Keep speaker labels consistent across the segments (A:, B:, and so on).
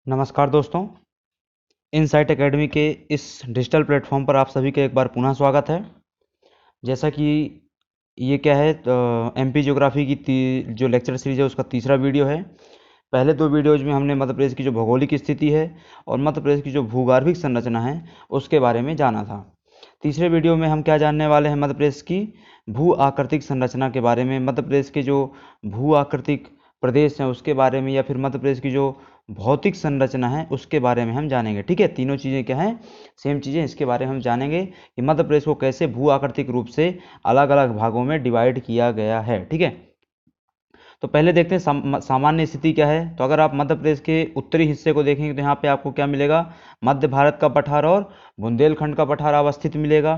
A: नमस्कार दोस्तों, insight academy के इस डिजिटल प्लेटफॉर्म पर आप सभी का एक बार पुनः स्वागत है। जैसा कि ये क्या है, एमपी ज्योग्राफी की जो लेक्चर सीरीज है उसका तीसरा वीडियो है। पहले दो वीडियोज में हमने मध्य प्रदेश की जो भौगोलिक स्थिति है और मध्य प्रदेश की जो भूगर्भिक संरचना है उसके बारे में जाना था। तीसरे वीडियो में हम क्या जानने वाले हैं, मध्य प्रदेश की भू आकृतिक संरचना के बारे में, मध्य प्रदेश के जो भू आकृतिक प्रदेश हैं उसके बारे में, या फिर मध्य प्रदेश की जो भौतिक संरचना है उसके बारे में हम जानेंगे। ठीक है, तीनों चीज़ें क्या हैं, सेम चीज़ें। इसके बारे में हम जानेंगे कि मध्य प्रदेश को कैसे भू आकृतिक रूप से अलग अलग भागों में डिवाइड किया गया है। ठीक है, तो पहले देखते हैं सामान्य स्थिति क्या है। तो अगर आप मध्य प्रदेश के उत्तरी हिस्से को देखेंगे तो यहाँ पे आपको क्या मिलेगा, मध्य भारत का पठार और बुंदेलखंड का पठार अवस्थित मिलेगा।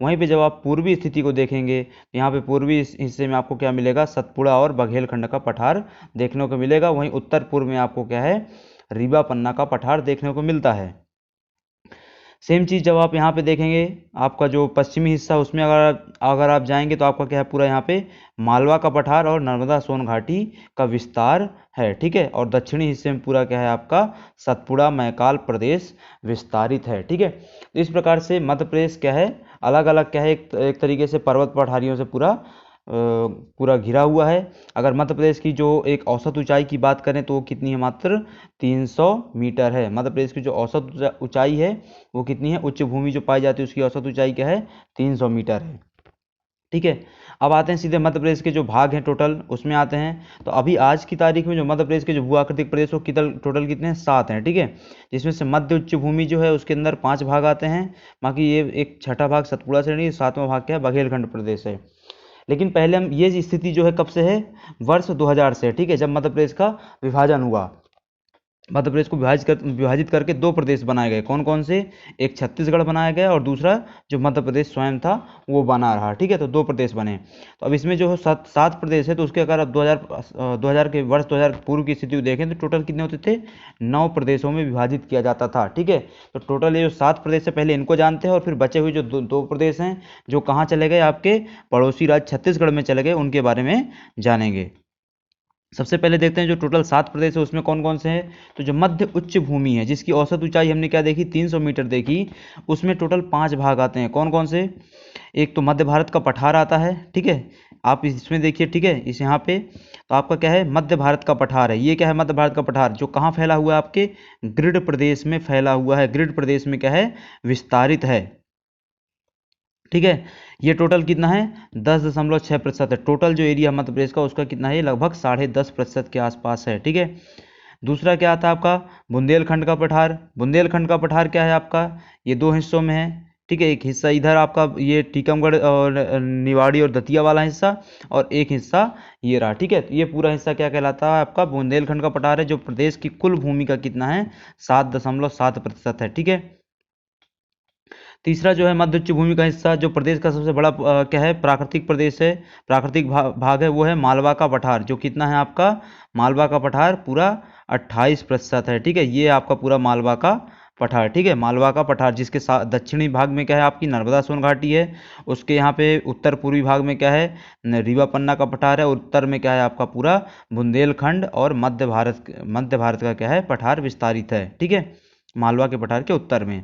A: वहीं पे जब आप पूर्वी स्थिति को देखेंगे तो यहाँ पे पूर्वी हिस्से में आपको क्या मिलेगा, सतपुड़ा और बघेलखंड का पठार देखने को मिलेगा। वहीं उत्तर पूर्व में आपको क्या है, रीवा पन्ना का पठार देखने को मिलता है। सेम चीज़ जब आप यहाँ पे देखेंगे, आपका जो पश्चिमी हिस्सा उसमें अगर आप जाएंगे तो आपका क्या है, पूरा यहाँ पे मालवा का पठार और नर्मदा सोन घाटी का विस्तार है। ठीक है, और दक्षिणी हिस्से में पूरा क्या है, आपका सतपुड़ा मैकाल प्रदेश विस्तारित है। ठीक है, तो इस प्रकार से मध्य प्रदेश क्या है, अलग अलग क्या है, एक तरीके से पर्वत पठारियों से पूरा घिरा हुआ है। अगर मध्य प्रदेश की जो एक औसत ऊंचाई की बात करें तो वो कितनी है, मात्र 300 मीटर है। मध्य प्रदेश की जो औसत ऊंचाई है वो कितनी है, उच्च भूमि जो पाई जाती है उसकी औसत ऊंचाई क्या है, 300 मीटर है। ठीक है, अब आते हैं सीधे मध्य प्रदेश के जो भाग हैं टोटल उसमें आते हैं। तो अभी आज की तारीख में जो मध्य प्रदेश के जो भू आकृतिक प्रदेश वो टोटल कितने हैं, 7 हैं। ठीक है, जिसमें से मध्य उच्च भूमि जो है उसके अंदर 5 भाग आते हैं। बाकी ये एक छठा भाग सतपुड़ा श्रेणी, 7वां भाग क्या है, बघेलखंड प्रदेश है। लेकिन पहले हम ये स्थिति जो है कब से है, वर्ष 2000 से। ठीक है, जब मध्य प्रदेश का विभाजन हुआ, मध्य प्रदेश को विभाजित करके दो प्रदेश बनाए गए। कौन कौन से, एक छत्तीसगढ़ बनाया गया और दूसरा जो मध्य प्रदेश स्वयं था वो बना रहा। ठीक है, तो दो प्रदेश बने। तो अब इसमें जो है सात प्रदेश है, तो उसके अगर आप 2000 के वर्ष 2000 पूर्व की स्थिति को देखें तो टोटल कितने होते थे, 9 प्रदेशों में विभाजित किया जाता था। ठीक है, तो टोटल ये जो 7 प्रदेश है पहले इनको जानते हैं, और फिर बचे हुए जो दो प्रदेश हैं जो कहाँ चले गए, आपके पड़ोसी राज्य छत्तीसगढ़ में चले गए, उनके बारे में जानेंगे। सबसे पहले देखते हैं जो टोटल 7 प्रदेश है उसमें कौन कौन से हैं। तो जो मध्य उच्च भूमि है जिसकी औसत ऊंचाई हमने क्या देखी, 300 मीटर देखी, उसमें टोटल 5 भाग आते हैं। कौन कौन से, एक तो मध्य भारत का पठार आता है। ठीक है, आप इसमें देखिए। ठीक है, इस यहाँ पे तो आपका क्या है, मध्य भारत का पठार है। ये क्या है, मध्य भारत का पठार जो कहाँ फैला हुआ है, आपके ग्रिड प्रदेश में फैला हुआ है। ग्रिड प्रदेश में क्या है, विस्तारित है। ठीक है, ये टोटल कितना है, 10.6% है। टोटल जो एरिया मध्य प्रदेश का उसका कितना है, लगभग 10.5% के आसपास है। ठीक है, दूसरा क्या आता है आपका, बुंदेलखंड का पठार। बुंदेलखंड का पठार क्या है आपका, ये दो हिस्सों में है। ठीक है, एक हिस्सा इधर आपका ये टीकमगढ़ और निवाड़ी और दतिया वाला हिस्सा, और एक हिस्सा ये रहा। ठीक है, तो ये पूरा हिस्सा क्या कहलाता है, आपका बुंदेलखंड का पठार है, जो प्रदेश की कुल भूमि का कितना है, 7.7% है। ठीक है, तीसरा जो है मध्य उच्च भूमि का हिस्सा, जो प्रदेश का सबसे बड़ा क्या है, प्राकृतिक प्रदेश है, प्राकृतिक भाग है, वो है मालवा का पठार, जो कितना है आपका, मालवा का पठार पूरा 28% है। ठीक है, ये आपका पूरा मालवा का पठार। ठीक है, मालवा का पठार जिसके दक्षिणी भाग में क्या है, आपकी नर्मदा सोन घाटी है। उसके यहाँ पे उत्तर पूर्वी भाग में क्या है, रीवा पन्ना का पठार है, और उत्तर में क्या है आपका पूरा बुंदेलखंड और मध्य भारत का क्या है, पठार विस्तारित है। ठीक है, मालवा के पठार के उत्तर में।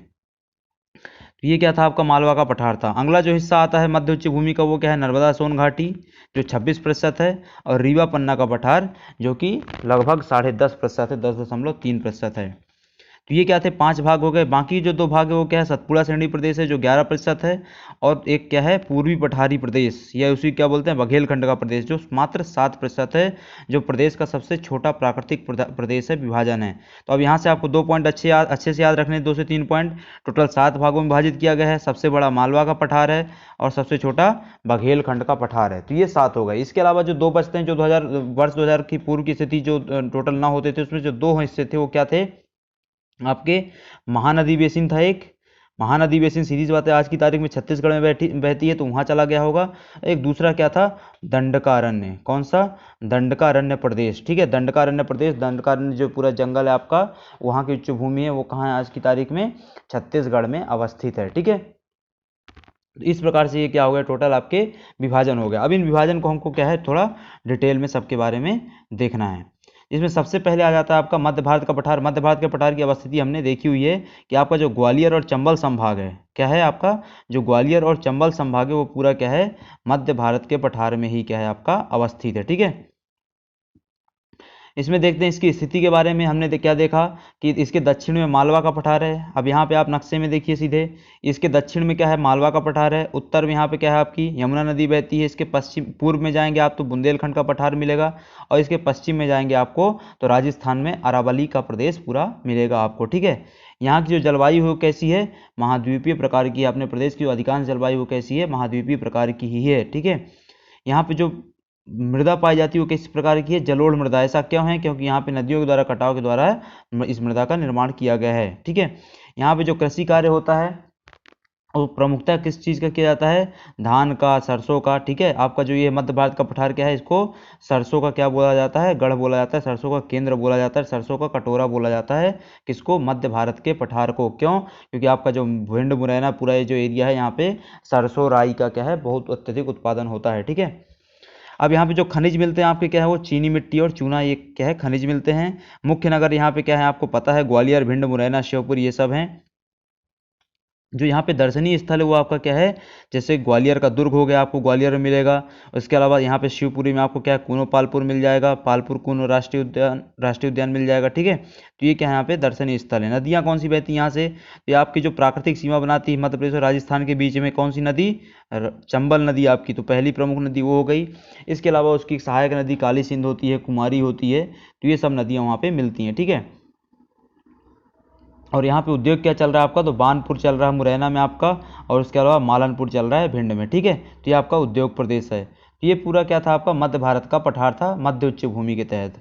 A: तो ये क्या था, आपका मालवा का पठार था। अगला जो हिस्सा आता है मध्य उच्च भूमि का वो क्या है, नर्मदा सोन घाटी जो 26% है, और रीवा पन्ना का पठार जो कि लगभग 10.5% है, 10.3% है। तो ये क्या थे, 5 भाग हो गए। बाकी जो 2 भाग है वो क्या है, सतपुड़ा श्रेणी प्रदेश है जो 11% है, और एक क्या है, पूर्वी पठारी प्रदेश, या उसी क्या बोलते हैं, बघेलखंड का प्रदेश जो मात्र 7% है, जो प्रदेश का सबसे छोटा प्राकृतिक प्रदेश है, विभाजन है। तो अब यहाँ से आपको 2 पॉइंट अच्छे से याद रखने, 2 से 3 पॉइंट। टोटल 7 भागों में विभाजित किया गया है। सबसे बड़ा मालवा का पठार है और सबसे छोटा बघेलखंड का पठार है। तो ये 7 हो गए। इसके अलावा जो 2 बचते हैं, जो वर्ष 2000 की पूर्व की स्थिति जो टोटल ना होते थे, उसमें जो 2 हिस्से थे वो क्या थे, आपके महानदी बेसिन था एक, महानदी बेसिन सीरीज बात है आज की तारीख में छत्तीसगढ़ में बहती है, तो वहाँ चला गया होगा। एक दूसरा क्या था, दंडकारण्य। कौन सा, दंडकारण्य प्रदेश। ठीक है, दंडकारण्य प्रदेश, दंडकारण्य जो पूरा जंगल है आपका, वहाँ की उच्च भूमि है वो कहाँ है आज की तारीख में, छत्तीसगढ़ में अवस्थित है। ठीक है, इस प्रकार से ये क्या हो गया, टोटल आपके विभाजन हो गया। अब इन विभाजन को हमको क्या है, थोड़ा डिटेल में सबके बारे में देखना है। इसमें सबसे पहले आ जाता है आपका मध्य भारत का पठार। मध्य भारत के पठार की अवस्थिति हमने देखी हुई है कि आपका जो ग्वालियर और चंबल संभाग है, क्या है आपका जो ग्वालियर और चंबल संभाग है वो पूरा क्या है, मध्य भारत के पठार में ही क्या है आपका अवस्थित है। ठीक है, इसमें देखते हैं इसकी स्थिति के बारे में। हमने क्या देखा कि इसके दक्षिण में मालवा का पठार है। अब यहाँ पे आप नक्शे में देखिए सीधे, इसके दक्षिण में क्या है, मालवा का पठार है। उत्तर में यहाँ पे क्या है आपकी यमुना नदी बहती है। इसके पश्चिम पूर्व में जाएंगे आप तो बुंदेलखंड का पठार मिलेगा, और इसके पश्चिम में जाएंगे आपको तो राजस्थान में अरावली का प्रदेश पूरा मिलेगा आपको। ठीक है, यहाँ की जो जलवायु है कैसी है, महाद्वीपीय प्रकार की है। अपने प्रदेश की जो अधिकांश जलवायु कैसी है, महाद्वीपीय प्रकार की ही है। ठीक है, यहाँ पे जो मृदा पाई जाती है वो किस प्रकार की है, जलोढ़ मृदा। ऐसा क्यों है, क्योंकि यहाँ पे नदियों के द्वारा कटाव के द्वारा इस मृदा का निर्माण किया गया है। ठीक है, यहाँ पे जो कृषि कार्य होता है वो प्रमुखता किस चीज़ का किया जाता है, धान का, सरसों का। ठीक है, आपका जो ये मध्य भारत का पठार क्या है, इसको सरसों का क्या बोला जाता है, गढ़ बोला जाता है, सरसों का केंद्र बोला जाता है, सरसों का कटोरा बोला जाता है। किसको, मध्य भारत के पठार को। क्यों, क्योंकि आपका जो भिंड मुरैना पूरा ये जो एरिया है यहाँ पे सरसों राई का क्या है बहुत अत्यधिक उत्पादन होता है। ठीक है, अब यहाँ पे जो खनिज मिलते हैं आपके क्या है, वो चीनी मिट्टी और चूना, ये क्या है खनिज मिलते हैं। मुख्य नगर यहाँ पे क्या है आपको पता है, ग्वालियर, भिंड, मुरैना, श्योपुर, ये सब हैं। जो यहाँ पे दर्शनीय स्थल है वो आपका क्या है, जैसे ग्वालियर का दुर्ग हो गया, आपको ग्वालियर में मिलेगा। उसके अलावा यहाँ पे शिवपुरी में आपको क्या है, कूनो पालपुर मिल जाएगा, पालपुर कूनो राष्ट्रीय उद्यान मिल जाएगा। ठीक है, तो ये क्या है यहाँ पे दर्शनीय स्थल है। नदियाँ कौन सी बहती हैं यहाँ से, तो ये आपकी जो प्राकृतिक सीमा बनाती है मध्य प्रदेश और राजस्थान के बीच में, कौन सी नदी, चंबल नदी आपकी तो पहली प्रमुख नदी वो हो गई। इसके अलावा उसकी सहायक नदी काली सिंध होती है, कुमारी होती है, तो ये सब नदियाँ वहाँ पे मिलती हैं। ठीक है, और यहाँ पे उद्योग क्या चल रहा है आपका, तो बानपुर चल रहा है मुरैना में आपका, और उसके अलावा मालनपुर चल रहा है भिंड में। ठीक है, तो ये आपका उद्योग प्रदेश है। तो ये पूरा क्या था आपका मध्य भारत का पठार था, मध्य उच्च भूमि के तहत।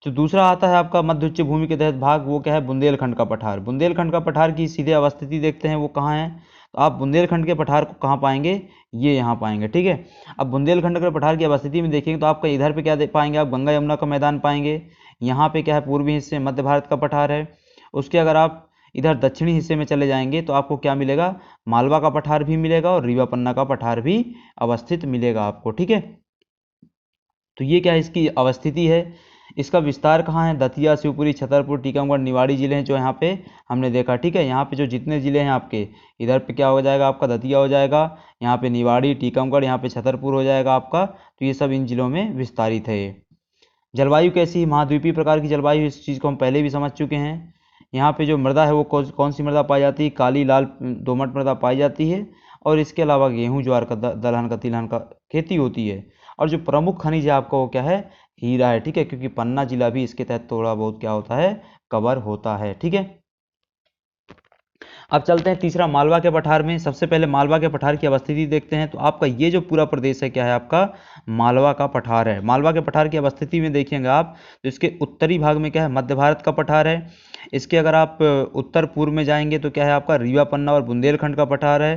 A: जो दूसरा आता है आपका मध्य उच्च भूमि के तहत भाग, वो क्या है, बुंदेलखंड का पठार। बुंदेलखंड का पठार की सीधे अवस्थिति देखते हैं वो कहाँ है, तो आप बुंदेलखंड के पठार को कहाँ पाएंगे, ये यहाँ पाएंगे। ठीक है, अब बुंदेलखंड के पठार की अवस्थिति में देखेंगे तो आपका इधर पे क्या देख पाएंगे, आप गंगा यमुना का मैदान पाएंगे। यहाँ पे क्या है, पूर्वी हिस्से मध्य भारत का पठार है। उसके अगर आप इधर दक्षिणी हिस्से में चले जाएंगे तो आपको क्या मिलेगा, मालवा का पठार भी मिलेगा और रीवा पन्ना का पठार भी अवस्थित मिलेगा आपको। ठीक है, तो ये क्या है, इसकी अवस्थिति है। इसका विस्तार कहाँ है, दतिया, शिवपुरी, छतरपुर, टीकमगढ़, निवाड़ी जिले हैं जो यहाँ पे हमने देखा। ठीक है, यहाँ पे जो जितने जिले हैं आपके, इधर पे क्या हो जाएगा आपका दतिया हो जाएगा, यहाँ पे निवाड़ी, टीकमगढ़, यहाँ पे छतरपुर हो जाएगा आपका। तो ये सब इन जिलों में विस्तारित है। जलवायु कैसी, महाद्वीपीय प्रकार की जलवायु, इस चीज़ को हम पहले भी समझ चुके हैं। यहाँ पे जो मृदा है वो कौन सी मृदा पाई जाती है, काली लाल दोमट मृदा पाई जाती है। और इसके अलावा गेहूँ, ज्वार का, दलहन का, तिलहन का खेती होती है। और जो प्रमुख खनिज है आपका वो क्या है, हीरा है। ठीक है, क्योंकि पन्ना जिला भी इसके तहत थोड़ा बहुत क्या होता है, कवर होता है। ठीक है, अब चलते हैं तीसरा मालवा के पठार में। सबसे पहले मालवा के पठार की अवस्थिति देखते हैं। तो आपका ये जो पूरा प्रदेश है क्या है आपका, मालवा का पठार है। मालवा के पठार की अवस्थिति में देखिएगा आप तो इसके उत्तरी भाग में क्या है, मध्य भारत का पठार है। इसके अगर आप उत्तर पूर्व में जाएंगे तो क्या है आपका, रीवा पन्ना और बुंदेलखंड का पठार है।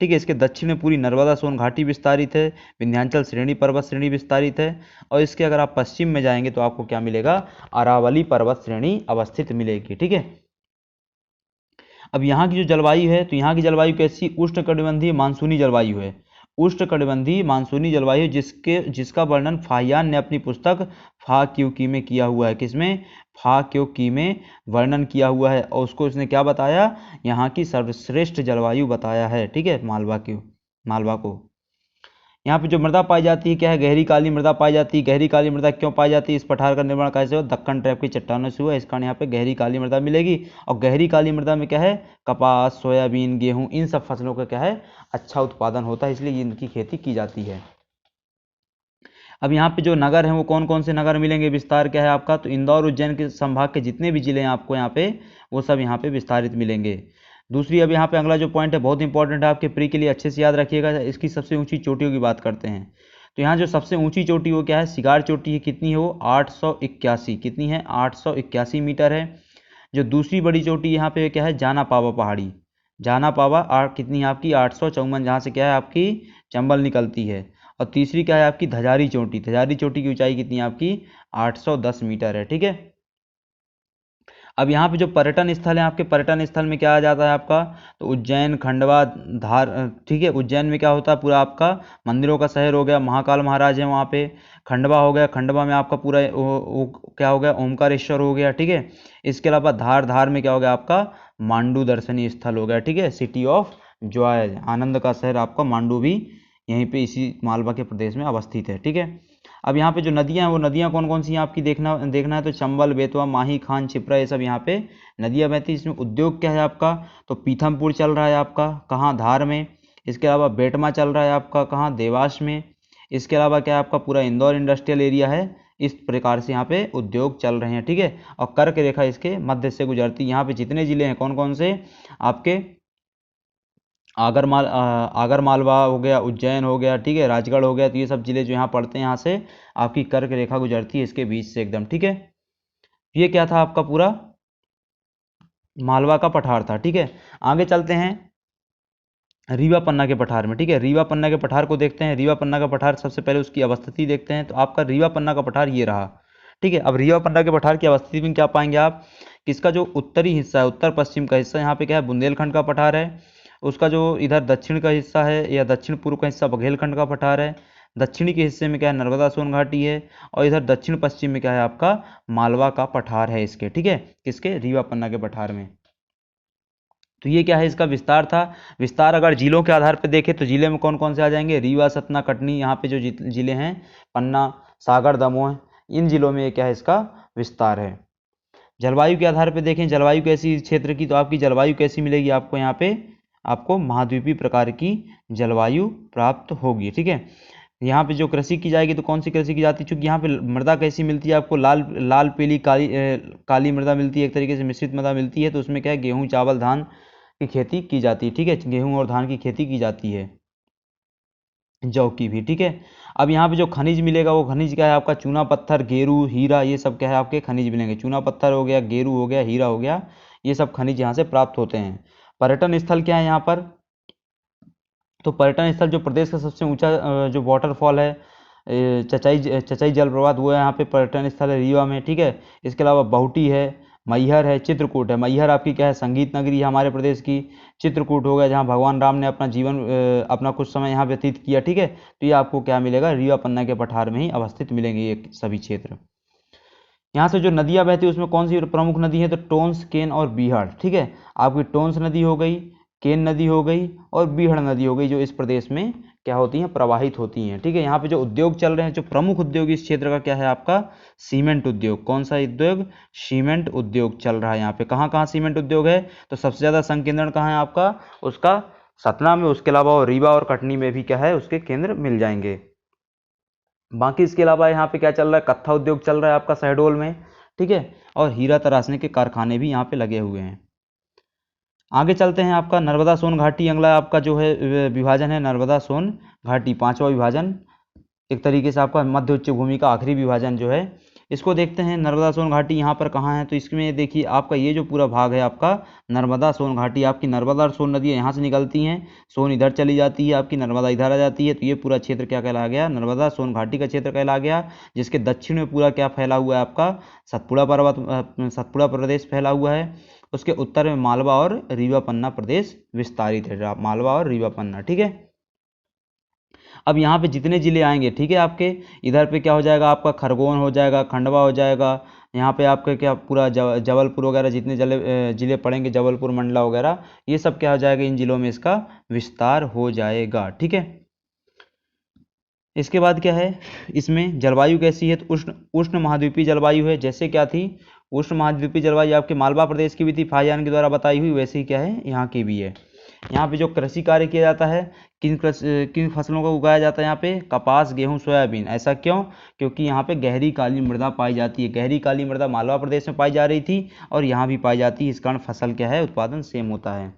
A: ठीक है, इसके दक्षिण में पूरी नर्मदा सोन घाटी विस्तारित है, विंध्याचल श्रेणी, पर्वत श्रेणी विस्तारित है। और इसके अगर आप पश्चिम में जाएंगे तो आपको क्या मिलेगा, अरावली पर्वत श्रेणी अवस्थित मिलेगी। ठीक है, अब यहाँ की जो जलवायु है तो यहाँ की जलवायु कैसी, उष्णकटिबंधीय मानसूनी जलवायु है। उष्णकटिबंधीय मानसूनी जलवायु जिसका वर्णन फाहियान ने अपनी पुस्तक फा क्यों की में किया हुआ है। किसमें, फा क्यों की में वर्णन किया हुआ है, और उसको इसने क्या बताया, यहाँ की सर्वश्रेष्ठ जलवायु बताया है। ठीक है, मालवा को यहाँ पे जो मृदा पाई जाती है क्या है, गहरी काली मृदा पाई जाती है। गहरी काली मृदा क्यों पाई जाती है, इस पठार का निर्माण कैसे हुआ, दक्कन ट्रैप की चट्टानों से हुआ, इस कारण यहाँ पे गहरी काली मृदा मिलेगी। और गहरी काली मृदा में क्या है, कपास, सोयाबीन, गेहूं, इन सब फसलों का क्या है, अच्छा उत्पादन होता है, इसलिए इनकी खेती की जाती है। अब यहाँ पे जो नगर हैं वो कौन कौन से नगर मिलेंगे, विस्तार क्या है आपका, तो इंदौर, उज्जैन के संभाग के जितने भी जिले हैं आपको यहाँ पे, वो सब यहाँ पे विस्तारित मिलेंगे। दूसरी, अब यहाँ पे अगला जो पॉइंट है बहुत इंपॉर्टेंट है आपके प्री के लिए, अच्छे से याद रखिएगा। इसकी सबसे ऊंची चोटियों की बात करते हैं। तो यहाँ जो सबसे ऊंची चोटी वो क्या है, सिगार चोटी है। कितनी है वो, 881। कितनी है, 881 मीटर है। जो दूसरी बड़ी चोटी यहाँ पे क्या है, जाना पावा पहाड़ी। जाना पावा कितनी है आपकी, 854, जहाँ से क्या है आपकी चंबल निकलती है। और तीसरी क्या है आपकी, धजारी चोटी। धजारी चोटी की ऊंचाई कितनी है आपकी, 810 मीटर है। ठीक है, अब यहाँ पे जो पर्यटन स्थल है, आपके पर्यटन स्थल में क्या आ जाता है आपका, तो उज्जैन, खंडवा, धार, ठीक है। उज्जैन में क्या होता है, पूरा आपका मंदिरों का शहर हो गया, महाकाल महाराज है वहाँ पे। खंडवा हो गया, खंडवा में आपका पूरा वो क्या हो गया, ओमकारेश्वर हो गया, ठीक है। इसके अलावा धार, धार में क्या हो गया आपका, मांडू दर्शनीय स्थल हो गया, ठीक है। सिटी ऑफ जॉय, आनंद का शहर आपका मांडू भी यहीं पे इसी मालवा के प्रदेश में अवस्थित है, ठीक है। अब यहाँ पे जो नदियाँ हैं, वो नदियाँ कौन कौन सी हैं आपकी देखना है, तो चंबल, बेतवा, माही, खान, छिप्रा, ये सब यहाँ पे नदियाँ बहती हैं। इसमें उद्योग क्या है आपका, तो पीथमपुर चल रहा है आपका, कहाँ, धार में। इसके अलावा बेटमा चल रहा है आपका, कहाँ, देवास में। इसके अलावा क्या है आपका, पूरा इंदौर इंडस्ट्रियल एरिया है। इस प्रकार से यहाँ पे उद्योग चल रहे हैं, ठीक है। और कर्क रेखा इसके मध्य से गुजरती है। यहाँ पे जितने जिले हैं कौन कौन से आपके, आगर मालवा हो गया, उज्जैन हो गया, ठीक है, राजगढ़ हो गया, तो ये सब जिले जो यहाँ पड़ते हैं, यहाँ से आपकी कर्क रेखा गुजरती है इसके बीच से एकदम, ठीक है। ये क्या था आपका पूरा मालवा का पठार था, ठीक है। आगे चलते हैं रीवा पन्ना के पठार में, ठीक है। रीवा पन्ना के पठार को देखते हैं। रीवा पन्ना का पठार सबसे पहले उसकी अवस्थिति देखते हैं। तो आपका रीवा पन्ना का पठार ये रहा, ठीक है। अब रीवा पन्ना के पठार की अवस्थिति में क्या पाएंगे आप, कि इसका जो उत्तरी हिस्सा है, उत्तर पश्चिम का हिस्सा, यहाँ पे क्या है, बुंदेलखंड का पठार है। उसका जो इधर दक्षिण का हिस्सा है या दक्षिण पूर्व का हिस्सा बघेलखंड का पठार है। दक्षिणी के हिस्से में क्या है, नर्मदा सोन घाटी है। और इधर दक्षिण पश्चिम में क्या है आपका, मालवा का पठार है इसके, ठीक है, किसके, रीवा पन्ना के पठार में। तो ये क्या है, इसका विस्तार था। विस्तार अगर जिलों के आधार पर देखें तो जिले में कौन कौन से आ जाएंगे, रीवा, सतना, कटनी, यहाँ पे जो जिले हैं, पन्ना, सागर, दमोह, इन जिलों में क्या है, इसका विस्तार है। जलवायु के आधार पर देखें, जलवायु कैसी क्षेत्र की, तो आपकी जलवायु कैसी मिलेगी आपको, यहाँ पे आपको महाद्वीपीय प्रकार की जलवायु प्राप्त होगी, ठीक है। यहाँ पे जो कृषि की जाएगी तो कौन सी कृषि की जाती है, चूंकि यहाँ पे मृदा कैसी मिलती है आपको, लाल लाल पीली काली काली मृदा मिलती है, एक तरीके से मिश्रित मृदा मिलती है। तो उसमें क्या है, गेहूँ, चावल, धान की खेती की जाती है, ठीक है। गेहूँ और धान की खेती की जाती है, जौ की भी, ठीक है। अब यहाँ पे जो खनिज मिलेगा वो खनिज क्या है आपका, चूना पत्थर, गेरू, हीरा, ये सब क्या है आपके खनिज मिलेंगे। चूना पत्थर हो गया, गेरू हो गया, हीरा हो गया, ये सब खनिज यहाँ से प्राप्त होते हैं। पर्यटन स्थल क्या है यहाँ पर, तो पर्यटन स्थल जो प्रदेश का सबसे ऊंचा जो वाटरफॉल है, चचाई जलप्रपात, वो है यहाँ पे पर्यटन स्थल है रीवा में, ठीक है। इसके अलावा बहुटी है, मैहर है, चित्रकूट है। मैहर आपकी क्या है, संगीत नगरी है हमारे प्रदेश की। चित्रकूट हो गया जहाँ भगवान राम ने अपना जीवन अपना कुछ समय यहाँ व्यतीत किया, ठीक है। तो ये आपको क्या मिलेगा, रीवा पन्ना के पठार में ही अवस्थित मिलेंगे ये सभी क्षेत्र। यहाँ से जो नदियाँ बहती है उसमें कौन सी प्रमुख नदी है, तो टोंस, केन और बीहड़, ठीक है। आपकी टोंस नदी हो गई, केन नदी हो गई और बीहड़ नदी हो गई, जो इस प्रदेश में क्या होती हैं, प्रवाहित होती हैं, ठीक है। यहाँ पे जो उद्योग चल रहे हैं, जो प्रमुख उद्योग इस क्षेत्र का क्या है आपका, सीमेंट उद्योग। कौन सा उद्योग, सीमेंट उद्योग चल रहा है यहाँ पे। कहाँ कहाँ सीमेंट उद्योग है, तो सबसे ज़्यादा संकेंद्रण कहाँ है आपका, उसका सतना में। उसके अलावा और रीवा और कटनी में भी क्या है, उसके केंद्र मिल जाएंगे। बाकी इसके अलावा यहाँ पे क्या चल रहा है, कत्था उद्योग चल रहा है आपका शहडोल में, ठीक है। और हीरा तराशने के कारखाने भी यहाँ पे लगे हुए हैं। आगे चलते हैं, आपका नर्मदा सोन घाटी अगला आपका जो है विभाजन है, नर्मदा सोन घाटी, पांचवा विभाजन, एक तरीके से आपका मध्य उच्च भूमि का आखिरी विभाजन जो है। इसको देखते हैं, नर्मदा सोन घाटी यहाँ पर कहाँ है, तो इसमें देखिए आपका ये जो पूरा भाग है आपका नर्मदा सोन घाटी, आपकी नर्मदा और सोन नदियाँ यहाँ से निकलती हैं, सोन इधर चली जाती है, आपकी नर्मदा इधर आ जाती है। तो ये पूरा क्षेत्र क्या कहला गया, नर्मदा सोन घाटी का क्षेत्र कहला गया, जिसके दक्षिण में पूरा क्या फैला हुआ है आपका, सतपुड़ा प्रदेश फैला हुआ है। उसके उत्तर में मालवा और रीवा पन्ना प्रदेश विस्तारित है, मालवा और रीवा पन्ना, ठीक है। अब यहाँ पे जितने जिले आएंगे, ठीक है, आपके इधर पे क्या हो जाएगा आपका, खरगोन हो जाएगा, खंडवा हो जाएगा। यहाँ पे आपके क्या पूरा जबलपुर वगैरह जितने जिले पड़ेंगे, जबलपुर, मंडला वगैरह, ये सब क्या हो जाएगा, इन जिलों में इसका विस्तार हो जाएगा, ठीक है। इसके बाद क्या है, इसमें जलवायु कैसी है, तो उष्ण उष्ण महाद्वीपीय जलवायु है। जैसे क्या थी, उष्ण महाद्वीपीय जलवायु आपके मालवा प्रदेश की भी थी, फाहियान के द्वारा बताई हुई, वैसे ही क्या है यहाँ की भी है। यहाँ पे जो कृषि कार्य किया जाता है, किन फसलों को उगाया जाता है यहाँ पे, कपास, गेहूं, सोयाबीन। ऐसा क्यों, क्योंकि यहाँ पे गहरी काली मृदा पाई जाती है। गहरी काली मृदा मालवा प्रदेश में पाई जा रही थी और यहाँ भी पाई जाती है, इस कारण फसल क्या है, उत्पादन सेम होता है।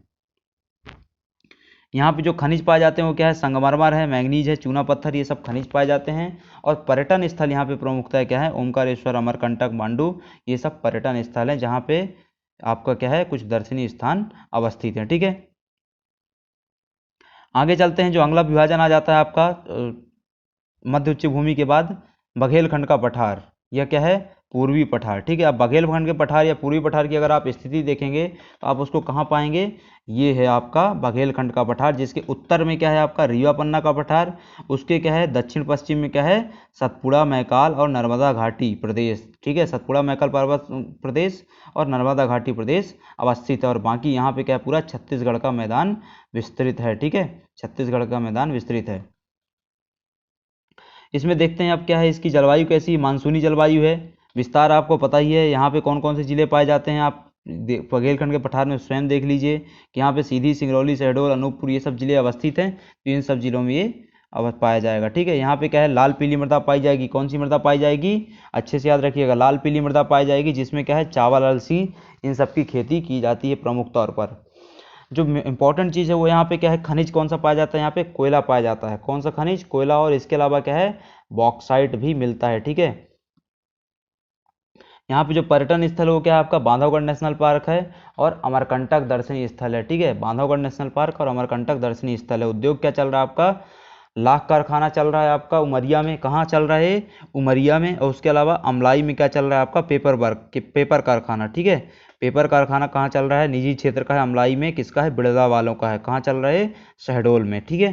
A: यहाँ पे जो खनिज पाए जाते हैं वो क्या है, संगमरमर है, मैंगनीज है, चूना पत्थर, ये सब खनिज पाए जाते हैं। और पर्यटन स्थल यहाँ पे प्रमुखता क्या है, ओमकारेश्वर, अमरकंटक, मांडू, ये सब पर्यटन स्थल हैं जहाँ पे आपका क्या है, कुछ दर्शनीय स्थान अवस्थित हैं, ठीक है। आगे चलते हैं, जो अगला विभाजन आ जाता है आपका मध्य उच्च भूमि के बाद बघेलखंड का पठार, यह क्या है, पूर्वी पठार। ठीक है, अब बघेलखंड के पठार या पूर्वी पठार की अगर आप स्थिति देखेंगे तो आप उसको कहाँ पाएंगे, ये है आपका बघेलखंड का पठार, जिसके उत्तर में क्या है आपका रीवा पन्ना का पठार, उसके क्या है दक्षिण पश्चिम में क्या है सतपुड़ा, मैकाल और नर्मदा घाटी प्रदेश। ठीक है, सतपुड़ा मैकाल पर्वत प्रदेश और नर्मदा घाटी प्रदेश अवस्थित है, और बाकी यहाँ पे क्या है पूरा छत्तीसगढ़ का मैदान विस्तृत है। ठीक है, छत्तीसगढ़ का मैदान विस्तृत है। इसमें देखते हैं अब क्या है, इसकी जलवायु कैसी, मानसूनी जलवायु है। विस्तार आपको पता ही है, यहाँ पे कौन कौन से जिले पाए जाते हैं, आप बघेलखंड के पठार में स्वयं देख लीजिए कि यहाँ पे सीधी, सिंगरौली, शहडोल, अनूपपुर ये सब जिले अवस्थित हैं, तो इन सब जिलों में ये अवस्थ पाया जाएगा। ठीक है, यहाँ पे क्या है लाल पीली मृदा पाई जाएगी। कौन सी मृदा पाई जाएगी, अच्छे से याद रखिएगा, लाल पीली मृदा पाई जाएगी, जिसमें क्या है चावल, अलसी, इन सब की खेती की जाती है प्रमुख तौर पर। जो इंपॉर्टेंट चीज़ है वो यहाँ पे क्या है, खनिज कौन सा पाया जाता है, यहाँ पे कोयला पाया जाता है। कौन सा खनिज, कोयला, और इसके अलावा क्या है बॉक्साइट भी मिलता है। ठीक है, यहाँ पे जो पर्यटन स्थल है वो क्या है आपका बांधवगढ़ नेशनल पार्क है और अमरकंटक दर्शनीय स्थल है। ठीक है, बांधवगढ़ नेशनल पार्क और अमरकंटक दर्शनीय स्थल है। उद्योग क्या चल रहा है आपका, लाख कारखाना चल रहा है आपका उमरिया में। कहाँ चल रहा है, उमरिया में। और उसके अलावा अमलाई में क्या चल रहा है आपका पेपर वर्क, पेपर कारखाना। ठीक है, पेपर कारखाना कहाँ चल रहा है, निजी क्षेत्र का है, अमलाई में किसका है, बिड़ला वालों का है। कहाँ चल रहा है, शहडोल में। ठीक है,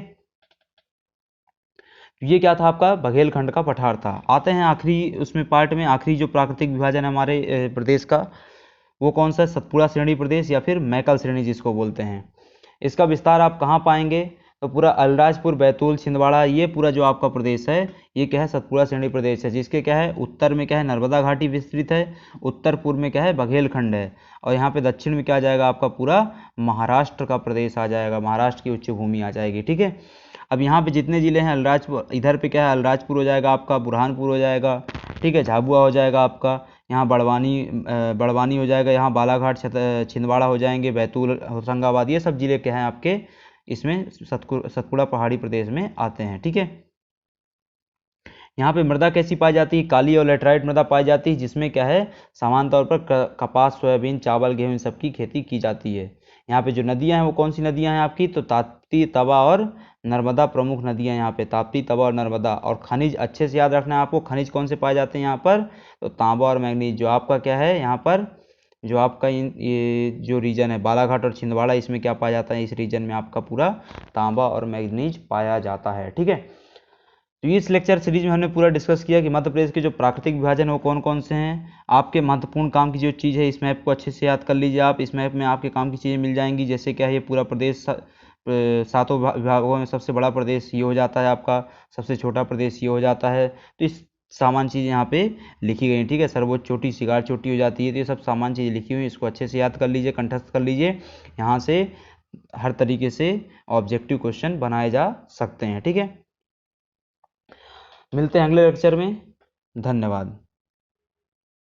A: ये क्या था आपका बघेलखंड का पठार था। आते हैं आखिरी उसमें पार्ट में, आखिरी जो प्राकृतिक विभाजन है हमारे प्रदेश का, वो कौन सा है, सतपुड़ा श्रेणी प्रदेश या फिर मैकल श्रेणी जिसको बोलते हैं। इसका विस्तार आप कहाँ पाएंगे, तो पूरा अलीराजपुर, बैतूल, छिंदवाड़ा, ये पूरा जो आपका प्रदेश है ये क्या है सतपुड़ा श्रेणी प्रदेश है, जिसके क्या है उत्तर में क्या है नर्मदा घाटी विस्तृत है, उत्तर पूर्व में क्या है बघेलखंड है, और यहाँ पे दक्षिण में क्या आ जाएगा आपका पूरा महाराष्ट्र का प्रदेश आ जाएगा, महाराष्ट्र की उच्च भूमि आ जाएगी। ठीक है, अब यहाँ पे जितने ज़िले हैं अलीराजपुर, इधर पे क्या है अलीराजपुर हो जाएगा आपका, बुरहानपुर हो जाएगा, ठीक है, झाबुआ हो जाएगा आपका, यहाँ बड़वानी हो जाएगा, यहाँ बालाघाट, छिंदवाड़ा हो जाएंगे, बैतूल, होशंगाबाद, ये सब जिले क्या हैं आपके इसमें सतपुड़ा पहाड़ी प्रदेश में आते हैं। ठीक है, यहाँ पे मृदा कैसी पाई जाती है, काली और लेटराइट मृदा पाई जाती है, जिसमें क्या है समान तौर पर कपास, सोयाबीन, चावल, गेहूं इन सब की खेती की जाती है। यहाँ पे जो नदियाँ हैं वो कौन सी नदियाँ हैं आपकी, तो ताप्ती, तवा और नर्मदा प्रमुख नदियाँ यहाँ पे, ताप्ती, तवा और नर्मदा। और खनिज अच्छे से याद रखना है आपको, खनिज कौन से पाए जाते हैं यहाँ पर, तो तांबा और मैग्नीज। जो आपका क्या है यहाँ पर, जो आपका ये जो रीजन है बालाघाट और छिंदवाड़ा, इसमें क्या पाया जाता है, इस रीजन में आपका पूरा तांबा और मैग्नीज पाया जाता है। ठीक है, तो इस लेक्चर सीरीज में हमने पूरा डिस्कस किया कि मध्य प्रदेश के जो प्राकृतिक विभाजन है वो कौन कौन से हैं। आपके महत्वपूर्ण काम की जो चीज़ है इस मैप को अच्छे से याद कर लीजिए आप, इस मैप में आपके काम की चीज़ें मिल जाएंगी। जैसे क्या है ये पूरा प्रदेश सातों विभागों में सबसे बड़ा प्रदेश ये हो जाता है आपका, सबसे छोटा प्रदेश ये हो जाता है। तो इस सामान्य चीज़ यहाँ पे लिखी गई। ठीक है, सर्वोच्च चोटी शिगार चोटी हो जाती है, तो ये सब सामान्य चीज़ें लिखी हुई, इसको अच्छे से याद कर लीजिए, कंठस्थ कर लीजिए। यहाँ से हर तरीके से ऑब्जेक्टिव क्वेश्चन बनाए जा सकते हैं। ठीक है, मिलते हैं अगले लेक्चर में, धन्यवाद।